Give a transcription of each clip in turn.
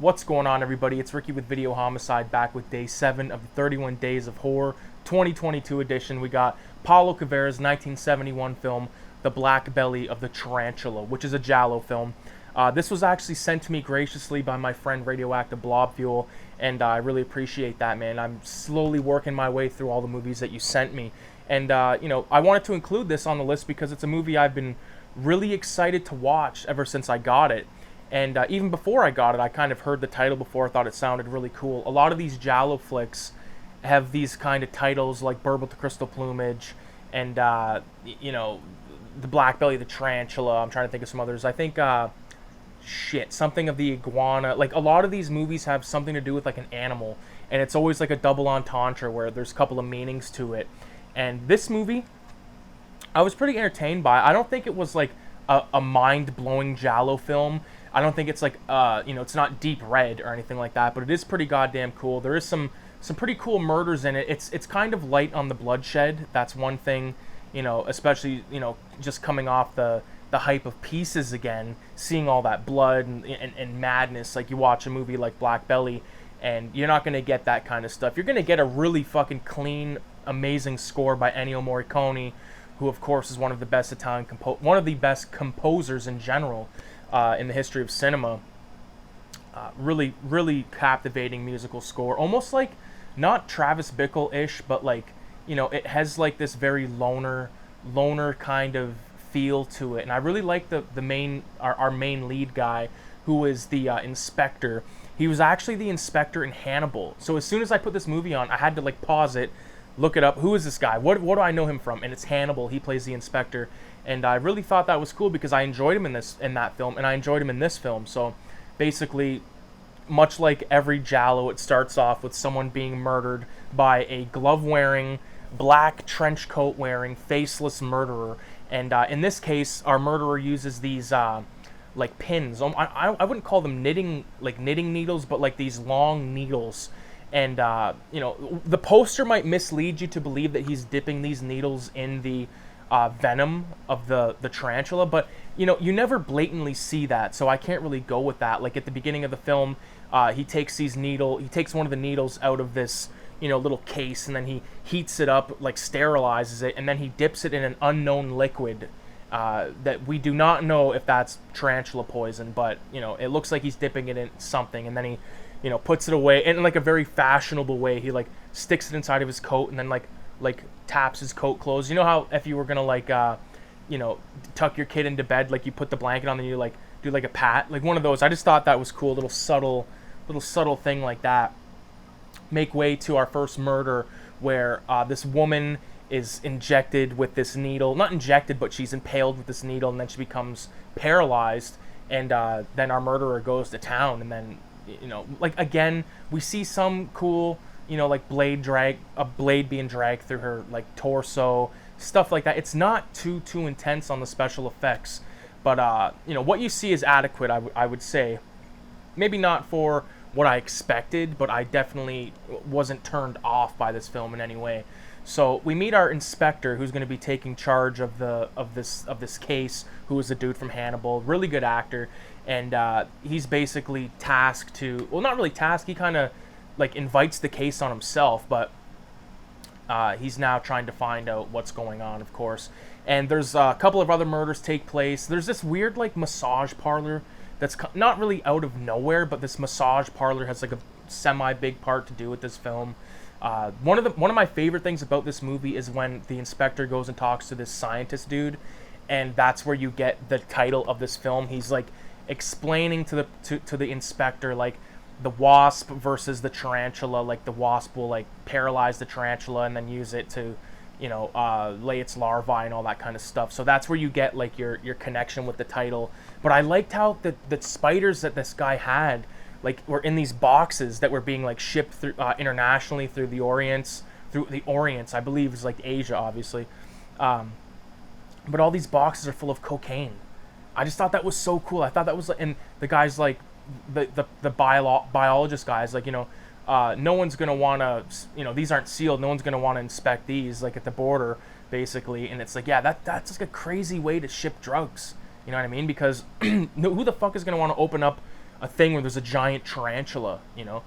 What's going on, everybody? It's Ricky with Videohomicide, back with day 7 of the 31 Days of Horror 2022 edition. We got Paulo Cavera's 1971 film, The Black Belly of the Tarantula, which is a giallo film. This was actually sent to me graciously by my friend Radioactive Blob Fuel, and I really appreciate that, man. I'm slowly working my way through all the movies that you sent me. And, I wanted to include this on the list because it's a movie I've been really excited to watch ever since I got it. And even before I got it, I kind of heard the title before. I thought it sounded really cool. A lot of these giallo flicks have these kind of titles like Bird with the Crystal Plumage and, The Black Belly of the Tarantula. I'm trying to think of some others. I think, something of the iguana. Like, a lot of these movies have something to do with, like, an animal. And it's always, like, a double entendre where there's a couple of meanings to it. And this movie, I was pretty entertained by. I don't think it was, like, a mind-blowing giallo film. I don't think it's like, it's not deep red or anything like that, but it is pretty goddamn cool. There is some pretty cool murders in it. It's kind of light on the bloodshed. That's one thing, especially, just coming off the hype of Pieces again, seeing all that blood and madness. Like, you watch a movie like Black Belly, and you're not going to get that kind of stuff. You're going to get a really fucking clean, amazing score by Ennio Morricone, who, of course, is one of the best one of the best composers in general. In the history of cinema. Really, really captivating musical score. Almost like, not Travis Bickle-ish, but like, it has like this very loner kind of feel to it. And I really like our main lead guy, who is the inspector. He was actually the inspector in Hannibal. So as soon as I put this movie on, I had to like pause it, look it up. Who is this guy? What do I know him from? And it's Hannibal. He plays the inspector. And I really thought that was cool because I enjoyed him in that film, and I enjoyed him in this film. So basically, much like every giallo, it starts off with someone being murdered by a glove-wearing, black trench coat-wearing, faceless murderer. And in this case, our murderer uses these like pins. I wouldn't call them knitting needles, but like these long needles. And the poster might mislead you to believe that he's dipping these needles in the venom of the tarantula, but you never blatantly see that, so I can't really go with that. Like at the beginning of the film, he takes one of the needles out of this little case, and then he heats it up, like sterilizes it, and then he dips it in an unknown liquid that we do not know if that's tarantula poison, but it looks like he's dipping it in something, and then he puts it away in like a very fashionable way. He like sticks it inside of his coat, and then like taps his coat closed. You know how if you were gonna like tuck your kid into bed, like you put the blanket on and you like do like a pat, like one of those. I just thought that was cool, little subtle thing like that. Make way to our first murder, where this woman is injected with this needle, not injected, but she's impaled with this needle, and then she becomes paralyzed, and then our murderer goes to town, and then like again we see some cool like a blade being dragged through her like torso, stuff like that. It's not too intense on the special effects, but what you see is adequate. I would say, maybe not for what I expected, but I definitely wasn't turned off by this film in any way. So we meet our inspector, who's going to be taking charge of this case, who is a dude from Hannibal, really good actor, and he's basically tasked to, well, not really tasked, he kind of like invites the case on himself, but he's now trying to find out what's going on, of course. And there's a couple of other murders take place. There's this weird like massage parlor that's not really out of nowhere, but this massage parlor has like a semi-big part to do with this film. One of my favorite things about this movie is when the inspector goes and talks to this scientist dude, and that's where you get the title of this film. He's like explaining to the inspector like the wasp versus the tarantula. Like the wasp will like paralyze the tarantula and then use it to lay its larvae and all that kind of stuff. So that's where you get like your connection with the title. But I liked how the spiders that this guy had like were in these boxes that were being like shipped through internationally through the Orient, I believe is like Asia, obviously. But all these boxes are full of cocaine. I just thought that was so cool. I thought that was, and the guys like the biologist guys, like no one's gonna want to, these aren't sealed. No one's gonna want to inspect these like at the border, basically. And it's like, yeah, that's just a crazy way to ship drugs. You know what I mean? Because who the fuck is gonna want to open up a thing where there's a giant tarantula, you know.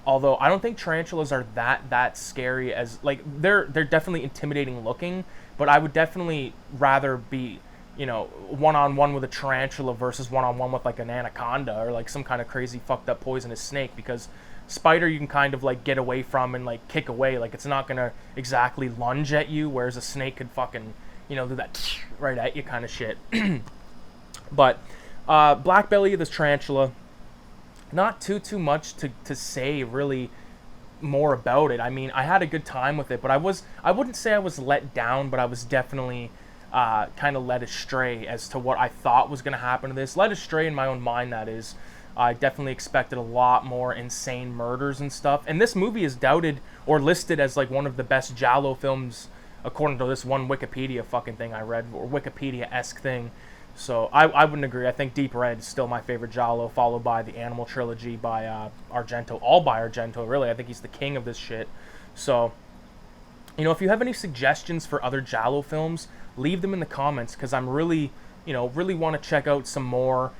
Although I don't think tarantulas are that scary, as like they're definitely intimidating looking, but I would definitely rather be, you know, one-on-one with a tarantula versus one-on-one with like an anaconda or like some kind of crazy fucked up poisonous snake, because spider you can kind of like get away from and like kick away, like it's not gonna exactly lunge at you, whereas a snake could fucking, you know, do that right at you kind of shit. But black belly of this tarantula, not too much to say really more about it. I mean, I had a good time with it, but I wouldn't say I was let down, but I was definitely kind of led astray as to what I thought was going to happen to this. Led astray in my own mind, that is. I definitely expected a lot more insane murders and stuff. And this movie is doubted or listed as like one of the best giallo films, according to this one Wikipedia fucking thing I read, or Wikipedia-esque thing. So I wouldn't agree. I think Deep Red is still my favorite giallo, followed by the Animal Trilogy by Argento. All by Argento, really. I think he's the king of this shit. So, you know, if you have any suggestions for other giallo films, leave them in the comments, because I'm really, you know, really want to check out some more,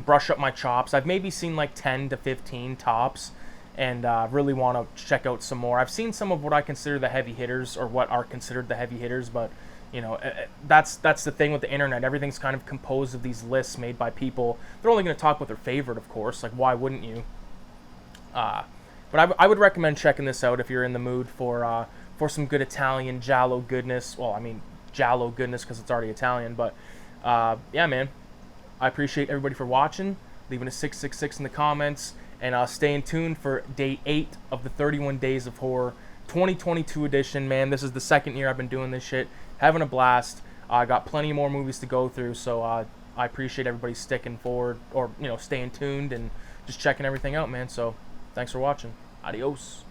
brush up my chops. I've maybe seen like 10 to 15 tops, and really want to check out some more. I've seen some of what I consider the heavy hitters, or what are considered the heavy hitters, but you know, that's the thing with the internet. Everything's kind of composed of these lists made by people. They're only going to talk about their favorite, of course. Like, why wouldn't you? But I would recommend checking this out if you're in the mood for some good Italian giallo goodness. Well, I mean, giallo goodness because it's already Italian. But yeah, man, I appreciate everybody for watching, leaving a 666 in the comments, and staying tuned for day 8 of the 31 Days of Horror 2022 edition. Man, this is the second year I've been doing this shit. Having a blast. I got plenty more movies to go through, so I appreciate everybody sticking forward, or, you know, staying tuned and just checking everything out, man. So thanks for watching. Adios.